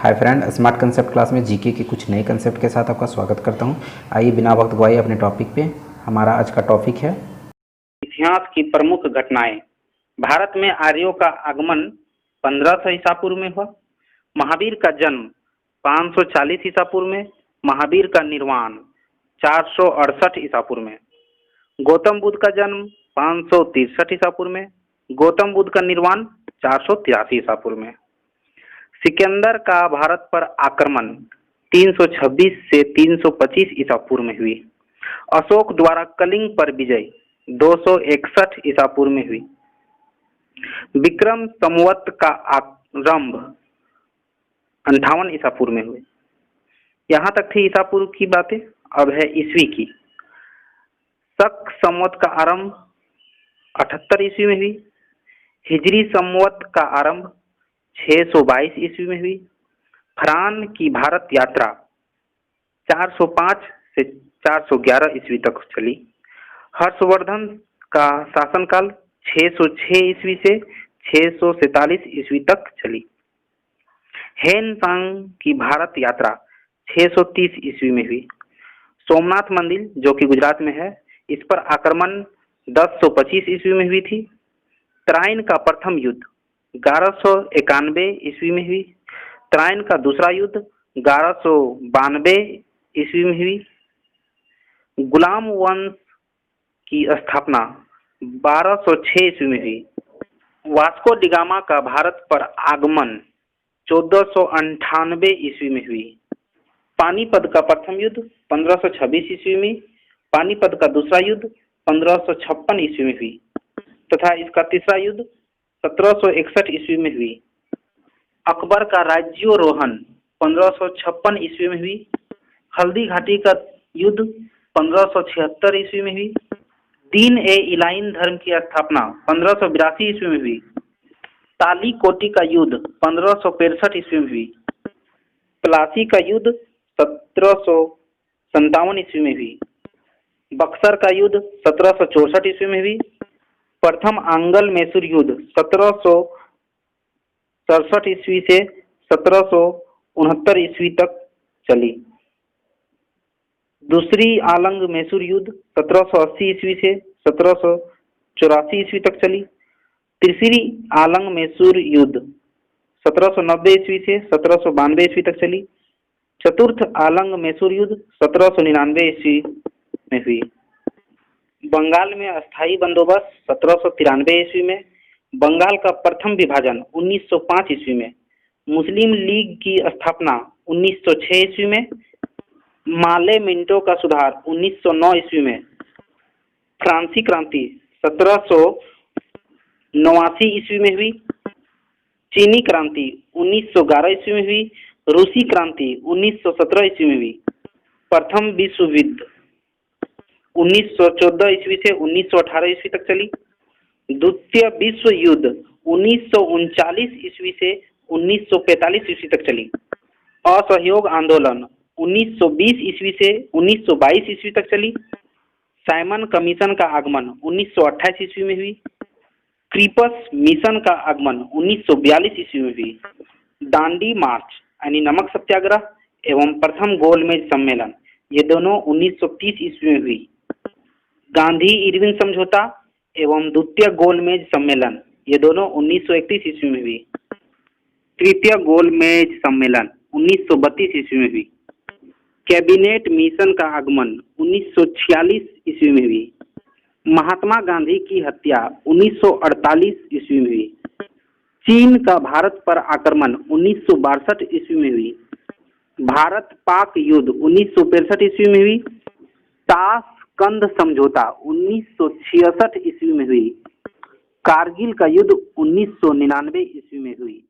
Hi friend, smart concept class में GK के कुछ नए कंसेप्ट के साथ आपका स्वागत करता हूं। आइए बिना वक्त गवाए अपने टॉपिक पे। हमारा आज का टॉपिक है इतिहास की प्रमुख घटनाएं। भारत में आर्यों का आगमन 1500 ईसा पूर्व में हुआ। महावीर का जन्म 540 ईसा पूर्व में। महावीर का निर्वाण 468 ईसा पूर्व में। गौतम बुद्ध का जन्म 563 ईसा पूर्व में। गौतम बुद्ध का निर्वाण 483 ईसा पूर्व में। सिकंदर का भारत पर आक्रमण 326 से 325 ईसा पूर्व में हुई। अशोक द्वारा कलिंग पर विजय 261 ईसा पूर्व में हुई। विक्रम संवत का आरंभ 58 ईसा पूर्व में हुए। यहाँ तक थी ईसा पूर्व की बातें। अब है ईस्वी की। शक संवत का आरंभ 78 ईस्वी में हुई। हिजरी संवत का आरंभ 622 ईस्वी में हुई। फरहान की भारत यात्रा 405 से 411 ईस्वी तक चली। हर्षवर्धन का शासनकाल 606 ईस्वी से 647 ईस्वी तक चली। हेन सांग की भारत यात्रा 630 ईस्वी में हुई। सोमनाथ मंदिर जो कि गुजरात में है, इस पर आक्रमण 1025 ईस्वी में हुई थी। तराइन का प्रथम युद्ध 1191 ईस्वी में हुई। तराइन का दूसरा युद्ध 1192 ईस्वी में हुई। गुलाम वंश की स्थापना 1206 ईस्वी में हुई। वास्को डिगामा का भारत पर आगमन 1498 ईस्वी में हुई। पानीपत का प्रथम युद्ध 1526 ईस्वी में। पानीपत का दूसरा युद्ध 1556 ईस्वी में हुई तथा इसका तीसरा युद्ध 1761 ईस्वी में हुई। अकबर का राज्योरोहण 1556 ईस्वी में हुई। हल्दी घाटी का युद्ध 1576 ईस्वी में हुई। दीन ए इलाइन धर्म की स्थापना 1582 ईस्वी में हुई। ताली कोटी का युद्ध 1565 ईस्वी में हुई। प्लासी का युद्ध 1757 ईस्वी में हुई। बक्सर का युद्ध 1764 ईस्वी में हुई। प्रथम आंगल मैसूर युद्ध 1767 ईस्वी से 1769 ईस्वी तक चली। दूसरी आलंग मैसूर युद्ध 1780 ईस्वी से 1784 ईस्वी तक चली। तीसरी आलंग मैसूर युद्ध 1790 ईस्वी से 1792 ईस्वी तक चली। चतुर्थ आलंग मैसूर युद्ध 1799 ईस्वी में हुई। बंगाल में अस्थायी बंदोबस्त 1793 ईस्वी में। बंगाल का प्रथम विभाजन 1905 ईस्वी में। मुस्लिम लीग की स्थापना 1906 ईस्वी में। माले मिंटो का सुधार 1909 ईस्वी में। फ्रांसी क्रांति 1789 ईस्वी में हुई। चीनी क्रांति 1911 ईस्वी में हुई। रूसी क्रांति 1917 ईस्वी में हुई। प्रथम विश्व युद्ध 1914 ईस्वी से 1918 ईस्वी तक चली। द्वितीय विश्व युद्ध 1939 ईस्वी से 1945 ईस्वी तक चली। असहयोग आंदोलन 1920 ईस्वी से 1922 ईस्वी तक चली। साइमन कमीशन का आगमन 1928 ईस्वी में हुई। क्रीपस मिशन का आगमन 1942 ईस्वी में हुई। दांडी मार्च यानी नमक सत्याग्रह एवं प्रथम गोलमेज सम्मेलन ये दोनों 1930 ईस्वी में हुई। गांधी इरविन समझौता एवं द्वितीय गोलमेज सम्मेलन ये दोनों 1931 ईस्वी में हुई। तृतीय गोलमेज सम्मेलन 1932 ईस्वी में हुई। कैबिनेट मिशन का आगमन 1946 ईस्वी में हुई। महात्मा गांधी की हत्या 1948 ईस्वी में हुई। चीन का भारत पर आक्रमण 1962 ईस्वी में हुई। भारत पाक युद्ध 1965 ईस्वी में हुई। ताशकंद समझौता 1966 ईस्वी में हुई। कारगिल का युद्ध 1999 ईस्वी में हुई।